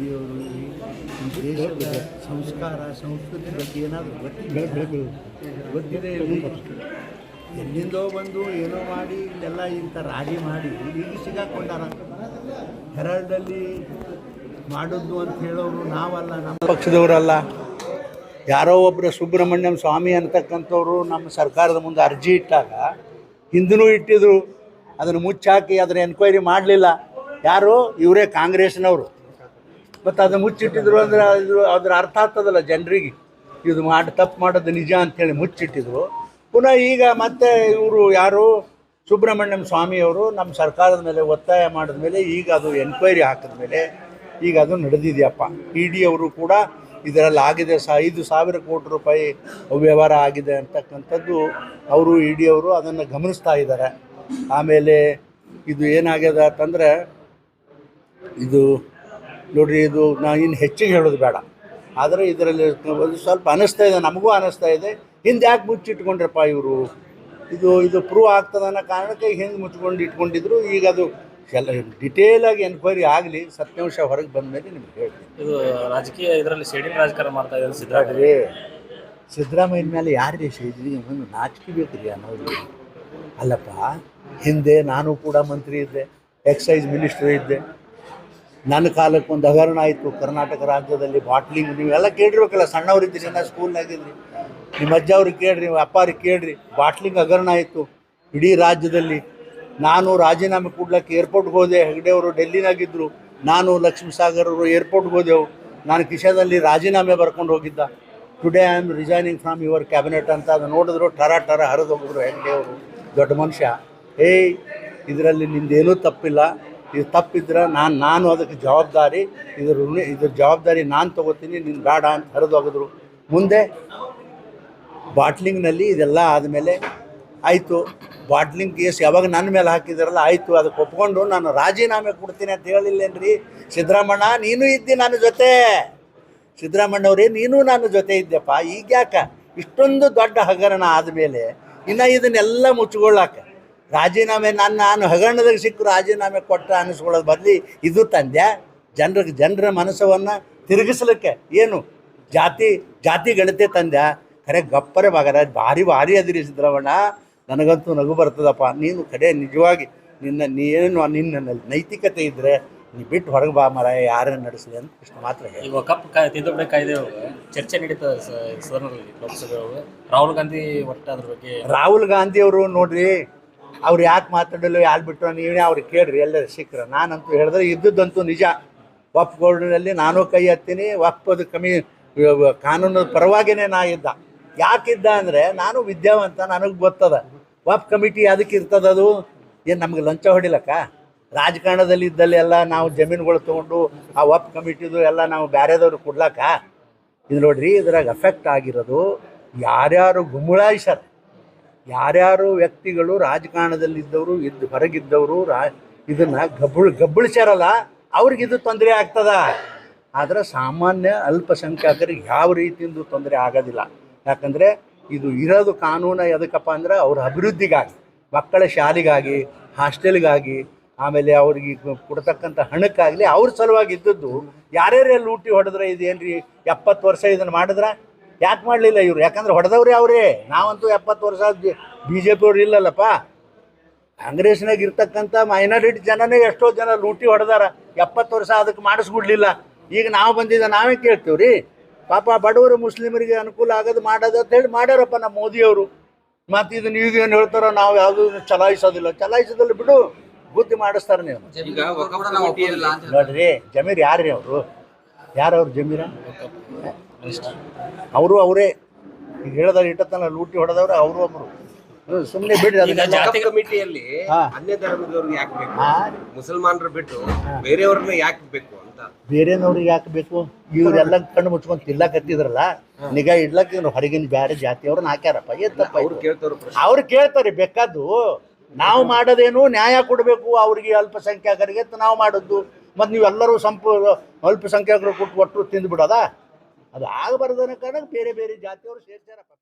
ಮೋದಿಯವರು ಈ ದೇಶದ ಸಂಸ್ಕಾರ ಸಂಸ್ಕೃತಿ ಬಗ್ಗೆ ಏನಾದರೂ ಗೊತ್ತಿದೆ ಎಲ್ಲಿಂದೋ ಬಂದು ಏನೋ ಮಾಡಿ ಇಲ್ಲೆಲ್ಲ ಇಂಥ ರಾಜಿ ಮಾಡಿ ಈಗ ಸಿಗಾಕೊಂಡಾರ. ಹೆರಾಲ್ಡಲ್ಲಿ ಮಾಡೋದು ಅಂತ ಹೇಳೋರು ನಾವಲ್ಲ, ನಮ್ಮ ಪಕ್ಷದವರಲ್ಲ. ಯಾರೋ ಒಬ್ಬರು ಸುಬ್ರಹ್ಮಣ್ಯಂ ಸ್ವಾಮಿ ಅಂತಕ್ಕಂಥವ್ರು ನಮ್ಮ ಸರ್ಕಾರದ ಮುಂದೆ ಅರ್ಜಿ ಇಟ್ಟಾಗ ಹಿಂದೂ ಇಟ್ಟಿದ್ರು, ಅದನ್ನು ಮುಚ್ಚಾಕಿ ಅದನ್ನು ಎನ್ಕ್ವೈರಿ ಮಾಡಲಿಲ್ಲ. ಯಾರು? ಇವರೇ ಕಾಂಗ್ರೆಸ್ನವರು. ಮತ್ತು ಅದನ್ನು ಮುಚ್ಚಿಟ್ಟಿದ್ರು ಅಂದರೆ ಅದ್ರ ಅರ್ಥ ಆಗ್ತದಲ್ಲ ಜನರಿಗೆ, ಇದು ತಪ್ಪು ಮಾಡೋದು ನಿಜ ಅಂಥೇಳಿ ಮುಚ್ಚಿಟ್ಟಿದ್ರು. ಪುನಃ ಈಗ ಮತ್ತೆ ಇವರು ಯಾರು ಸುಬ್ರಹ್ಮಣ್ಯಂ ಸ್ವಾಮಿಯವರು ನಮ್ಮ ಸರ್ಕಾರದ ಮೇಲೆ ಒತ್ತಾಯ ಮಾಡಿದ ಮೇಲೆ ಈಗ ಅದು ಎನ್ಕ್ವೈರಿ ಹಾಕಿದ ಮೇಲೆ ಈಗ ಅದು ನಡೆದಿದೆಯಪ್ಪ. ED ಅವರು ಕೂಡ ಇದರಲ್ಲಿ ಆಗಿದೆ 5,000 ಕೋಟಿ ರೂಪಾಯಿ ಅವ್ಯವಹಾರ ಆಗಿದೆ ಅಂತಕ್ಕಂಥದ್ದು ಅವರು ED ಅವರು ಅದನ್ನು ಗಮನಿಸ್ತಾ ಇದ್ದಾರೆ. ಆಮೇಲೆ ಇದು ಏನಾಗ್ಯದ ಅಂತಂದರೆ, ಇದು ನೋಡಿರಿ, ಇದು ನಾನು ಇನ್ನು ಹೆಚ್ಚಿಗೆ ಹೇಳೋದು ಬೇಡ, ಆದರೆ ಇದರಲ್ಲಿ ಸ್ವಲ್ಪ ಅನ್ನಿಸ್ತಾ ಇದೆ, ನಮಗೂ ಅನ್ನಿಸ್ತಾ ಇದೆ, ಹಿಂದೆ ಯಾಕೆ ಮುಚ್ಚಿಟ್ಕೊಂಡ್ರಪ್ಪ ಇವರು, ಇದು ಪ್ರೂವ್ ಆಗ್ತದೆ ಅನ್ನೋ ಕಾರಣಕ್ಕೆ ಹಿಂದೆ ಮುಚ್ಕೊಂಡು ಇಟ್ಕೊಂಡಿದ್ರು. ಈಗ ಅದು ಎಲ್ಲ ಡಿಟೇಲಾಗಿ ಎನ್ಕ್ವೈರಿ ಆಗಲಿ, ಸತ್ಯಾಂಶ ಹೊರಗೆ ಬಂದ ಮೇಲೆ ನಿಮ್ಗೆ ಹೇಳ್ತೀನಿ. ಇದು ರಾಜಕೀಯ ಇದರಲ್ಲಿ ಶೇಡಿಂಗ್ ರಾಜಕಾರಣ ಮಾಡ್ತಾ ಇದ್ದಾರೆ ಸಿದ್ದರಾಮಯ್ಯನ ಮೇಲೆ ಯಾರು ಸೇರಿ ಒಂದು ನಾಚಿಕೆ ಬೇಕ್ರಿ ಅನ್ನೋದು. ಅಲ್ಲಪ್ಪ, ಹಿಂದೆ ನಾನು ಕೂಡ ಮಂತ್ರಿ ಇದ್ದೆ, ಎಕ್ಸೈಸ್ ಮಿನಿಸ್ಟರ್ ಇದ್ದೆ. ನನ್ನ ಕಾಲಕ್ಕೆ ಒಂದು ಹಗರಣ ಆಯಿತು ಕರ್ನಾಟಕ ರಾಜ್ಯದಲ್ಲಿ, ಬಾಟ್ಲಿಂಗ್. ನೀವೆಲ್ಲ ಕೇಳಿರ್ಬೇಕಲ್ಲ, ಸಣ್ಣವರಿದ್ದೀರಿ, ನಾನು ಸ್ಕೂಲ್ನಾಗಿದ್ರಿ, ನಿಮ್ಮ ಅಜ್ಜ ಅವ್ರಿಗೆ ಕೇಳ್ರಿ, ನಿಮ್ಮ ಅಪ್ಪಾರಿಗೆ ಕೇಳ್ರಿ. ಬಾಟ್ಲಿಂಗ್ ಹಗರಣ ಆಯಿತು ಇಡೀ ರಾಜ್ಯದಲ್ಲಿ. ನಾನು ರಾಜೀನಾಮೆ ಕೊಡ್ಲಿಕ್ಕೆ ಏರ್ಪೋರ್ಟ್ಗೆ ಹೋದೆ. ಹೆಗ್ಡೆ ಅವರು ಡೆಲ್ಲಿನಾಗಿದ್ದರು, ನಾನು ಲಕ್ಷ್ಮೀಸಾಗರ್ ಅವರು ಏರ್ಪೋರ್ಟ್ಗೆ ಹೋದೆವು. ನಾನು ಕಿಶದಲ್ಲಿ ರಾಜೀನಾಮೆ ಬರ್ಕೊಂಡು ಹೋಗಿದ್ದ. Today I am resigning from your cabinet ಅಂತ ಅದು ನೋಡಿದ್ರು ಟರ ಹರಿದು ಹೋಗಿದ್ರು ಹೆಗ್ಡೆ ಅವರು. ದೊಡ್ಡ ಮನುಷ್ಯ. ಇದರಲ್ಲಿ ನಿಂದೇನೂ ತಪ್ಪಿಲ್ಲ, ಇದು ತಪ್ಪಿದ್ರೆ ನಾನು ಅದಕ್ಕೆ ಜವಾಬ್ದಾರಿ, ಇದ್ರ ಜವಾಬ್ದಾರಿ ನಾನು ತೊಗೋತೀನಿ, ನೀನು ಬೇಡ ಅಂತ ಹರಿದು ಹೋಗಿದ್ರು. ಮುಂದೆ ಬಾಟ್ಲಿಂಗ್ನಲ್ಲಿ ಇದೆಲ್ಲ ಆದಮೇಲೆ ಆಯಿತು, ಬಾಟ್ಲಿಂಗ್ ಕೇಸ್ ಯಾವಾಗ ನನ್ನ ಮೇಲೆ ಹಾಕಿದಾರಲ್ಲ, ಆಯಿತು, ಅದಕ್ಕೆ ಒಪ್ಕೊಂಡು ನಾನು ರಾಜೀನಾಮೆ ಕೊಡ್ತೀನಿ ಅಂತ ಹೇಳಿಲ್ಲೇನ್ರಿ ಸಿದ್ದರಾಮಣ್ಣ? ನೀನು ಇದ್ದಿ ನನ್ನ ಜೊತೆ, ಸಿದ್ದರಾಮಣ್ಣವ್ರೇ ನೀನು ನನ್ನ ಜೊತೆ ಇದ್ದೆಪ್ಪ. ಈಗ ಯಾಕೆ ಇಷ್ಟೊಂದು ದೊಡ್ಡ ಹಗರಣ ಆದಮೇಲೆ ಇನ್ನು ಇದನ್ನೆಲ್ಲ ಮುಚ್ಕೊಳ್ಳಾಕ ರಾಜೀನಾಮೆ ನಾನು ಹಗರಣದಾಗ ಸಿಕ್ಕು ರಾಜೀನಾಮೆ ಕೊಟ್ಟ ಅನ್ನಿಸ್ಕೊಳ್ಳೋದು ಬದಲಿ ಇದು ತಂದೆ ಜನರ ಮನಸ್ಸವನ್ನು ತಿರುಗಿಸ್ಲಿಕ್ಕೆ ಏನು ಜಾತಿ ಗಣತೆ ತಂದೆ. ಖರೆ ಗಪ್ಪರೆ ಬಾಗರ ಭಾರಿ ಅದಿರಿ ಸಿದ್ದರಾಮಣ್ಣ. ನನಗಂತೂ ನಗು ಬರ್ತದಪ್ಪ. ನೀನು ಕಡೆ ನಿಜವಾಗಿ ನಿನ್ನ ನೈತಿಕತೆ ಇದ್ದರೆ ನೀ ಬಿಟ್ಟು ಹೊರಗೆ ಬಾ ಮರ, ಯಾರನ್ನು ನಡೆಸಲಿ ಅಂತ ಇಷ್ಟು ಮಾತ್ರ ಹೇಳಿ. ಈಗ ಕಪ್ ತಿದ್ದುಪಡಿ ಕಾಯ್ದೆ ಚರ್ಚೆ ನಡೀತದೆ ಸದನದಲ್ಲಿ, ಲೋಕಸಭೆ. ರಾಹುಲ್ ಗಾಂಧಿ ಒಟ್ಟು ಅದ್ರ ಬಗ್ಗೆ, ರಾಹುಲ್ ಗಾಂಧಿ ಅವರು ನೋಡ್ರಿ, ಅವ್ರು ಯಾಕೆ ಮಾತಾಡಲು ಯಾರು ಬಿಟ್ಟರು ನೀವೇ ಅವ್ರಿಗೆ ಕೇಳ್ರಿ, ಎಲ್ಲರೂ ಸಿಕ್ಕರು. ನಾನಂತೂ ಹೇಳಿದ್ರೆ ಇದ್ದದ್ದಂತೂ ನಿಜ. ವಕ್ಫ್ ಬೋರ್ಡ್ನಲ್ಲಿ ನಾನು ಕೈ ಹತ್ತೀನಿ, ವಕ್ಫದ ಕಾನೂನು ಪರವಾಗಿಯೇ ನಾ ಇದ್ದ. ಯಾಕಿದ್ದ ಅಂದರೆ ನಾನು ವಿದ್ಯಾವಂತ, ನನಗೆ ಗೊತ್ತದ ವಕ್ಫ್ ಕಮಿಟಿ ಅದಕ್ಕೆ ಇರ್ತದೆ. ಅದು ಏನು ನಮಗೆ ಲಂಚ ಹೊಡಿಲಕ್ಕ? ರಾಜಕಾರಣದಲ್ಲಿ ಇದ್ದಲ್ಲಿ ಎಲ್ಲ ನಾವು ಜಮೀನುಗಳು ತೊಗೊಂಡು ಆ ವಕ್ಫ್ ಕಮಿಟಿದು ಎಲ್ಲ ನಾವು ಬೇರೆದವ್ರು ಕೊಡ್ಲಕ್ಕ? ಇದು ನೋಡ್ರಿ, ಇದ್ರಾಗ ಅಫೆಕ್ಟ್ ಆಗಿರೋದು ಯಾರ್ಯಾರು ಗುಮ್ಮುಳಾಯಿಸ್ಯಾರ, ಯಾರ್ಯಾರು ವ್ಯಕ್ತಿಗಳು ರಾಜಕಾರಣದಲ್ಲಿದ್ದವರು ಹೊರಗಿದ್ದವರು ಇದನ್ನು ಗಬ್ಬಳಿಸ್ಯಾರಲ್ಲ, ಅವ್ರಿಗಿದು ತೊಂದರೆ ಆಗ್ತದ. ಆದರೆ ಸಾಮಾನ್ಯ ಅಲ್ಪಸಂಖ್ಯಾತರಿಗೆ ಯಾವ ರೀತಿಯಿಂದ ತೊಂದರೆ ಆಗೋದಿಲ್ಲ. ಯಾಕಂದರೆ ಇದು ಇರೋದು ಕಾನೂನು ಎದಕ್ಕಪ್ಪ ಅಂದ್ರೆ ಅವ್ರ ಅಭಿವೃದ್ಧಿಗಾಗಿ, ಮಕ್ಕಳ ಶಾಲೆಗಾಗಿ, ಹಾಸ್ಟೆಲ್ಗಾಗಿ, ಆಮೇಲೆ ಅವ್ರಿಗೆ ಕೊಡ್ತಕ್ಕಂಥ ಹಣಕ್ಕಾಗಲಿ ಅವ್ರ ಸಲುವಾಗಿ ಇದ್ದದ್ದು. ಯಾರ್ಯಾರೇ ಲೂಟಿ ಹೊಡೆದ್ರೆ ಇದೇನು ರೀ 70 ವರ್ಷ ಇದನ್ನು ಮಾಡಿದ್ರೆ ಯಾಕೆ ಮಾಡಲಿಲ್ಲ ಇವರು? ಯಾಕಂದ್ರೆ ಹೊಡೆದವ್ರೆ ಅವರೇ. ನಾವಂತೂ 70 ವರ್ಷ BJP ಅವ್ರು ಇಲ್ಲಲ್ಲಪ್ಪ. ಕಾಂಗ್ರೆಸ್ನಾಗ ಇರ್ತಕ್ಕಂಥ ಮೈನಾರಿಟಿ ಜನನೇ ಎಷ್ಟೋ ಜನ ಲೂಟಿ ಹೊಡೆದಾರ. 70 ವರ್ಷ ಅದಕ್ಕೆ ಮಾಡಿಸ್ಬಿಡ್ಲಿಲ್ಲ. ಈಗ ನಾವು ಬಂದಿದ್ದ ನಾವೇ ಕೇಳ್ತೀವಿ ರೀ, ಪಾಪ ಬಡವರು ಮುಸ್ಲಿಮರಿಗೆ ಅನುಕೂಲ ಆಗೋದು ಮಾಡೋದು ಅಂತ ಹೇಳಿ ಮಾಡ್ಯಾರಪ್ಪ ನಮ್ಮ ಮೋದಿಯವರು. ಮತ್ತು ಇದನ್ನು ಈಗೇನು ಹೇಳ್ತಾರೋ ನಾವು ಯಾವುದೂ ಚಲಾಯಿಸೋದಿಲ್ಲ ಬಿಡು, ಬುದ್ಧಿ ಮಾಡಿಸ್ತಾರೆ ನೀವು. ನೋಡ್ರಿ, ಜಮೀರ್ ಯಾರು ರೀ ಅವರು? ಯಾರವ್ರು ಜಮೀರ? ಅವರೇ ಈಗ ಹೇಳಿದ್ರೆ ಇಟ್ಟತನ ಲೂಟಿ ಹೊಡೆದವ್ರು ಅವರು ಒಬ್ಬರು. ಸುಮ್ಮನೆ ಬಿಡ್ರಿ. ಕಮಿಟಿಯಲ್ಲಿ ಅನ್ಯ ಧರ್ಮದವ್ರಿಗೆ ಯಾಕೆ ಬೇಕು? ಮುಸಲ್ಮಾನರು ಬಿಟ್ಟು ಬೇರೆಯವ್ರನ್ನ ಯಾಕೆ ಬೇಕು ಅಂತ. ಬೇರೆನವ್ರಿಗೆ ಯಾಕೆ ಬೇಕು? ಇವರೆಲ್ಲ ಕಣ್ಣು ಮುಚ್ಕೊಂಡು ತಿಲ್ಲಕತ್ತಿದ್ರಲ್ಲ, ನಿಗಾ ಇಡ್ಲಕ್ಕೆ ಇವ್ರು ಹೊರಗಿನ ಬೇರೆ ಜಾತಿಯವ್ರನ್ನ ಹಾಕ್ಯಾರಪ್ಪ. ಏನ್ ತಪ್ಪ? ಅವ್ರು ಕೇಳ್ತಾರೆ ಬೇಕಾದ್ದು. ನಾವು ಮಾಡೋದೇನು ನ್ಯಾಯ ಕೊಡಬೇಕು ಅವ್ರಿಗೆ, ಅಲ್ಪಸಂಖ್ಯಾತರಿಗೆ ನಾವು ಮಾಡೋದು. ಮತ್ತು ನೀವೆಲ್ಲರೂ ಅಲ್ಪಸಂಖ್ಯಾತರು ಕೊಟ್ಟು ಒಟ್ಟು ತಿಂದು ಬಿಡೋದಾ? ಅದು ಆಗಬಾರ್ದನ್ನ ಕಾರಣ ಬೇರೆ ಜಾತಿಯವರು ಸೇರ್ತಾರಪ್ಪ.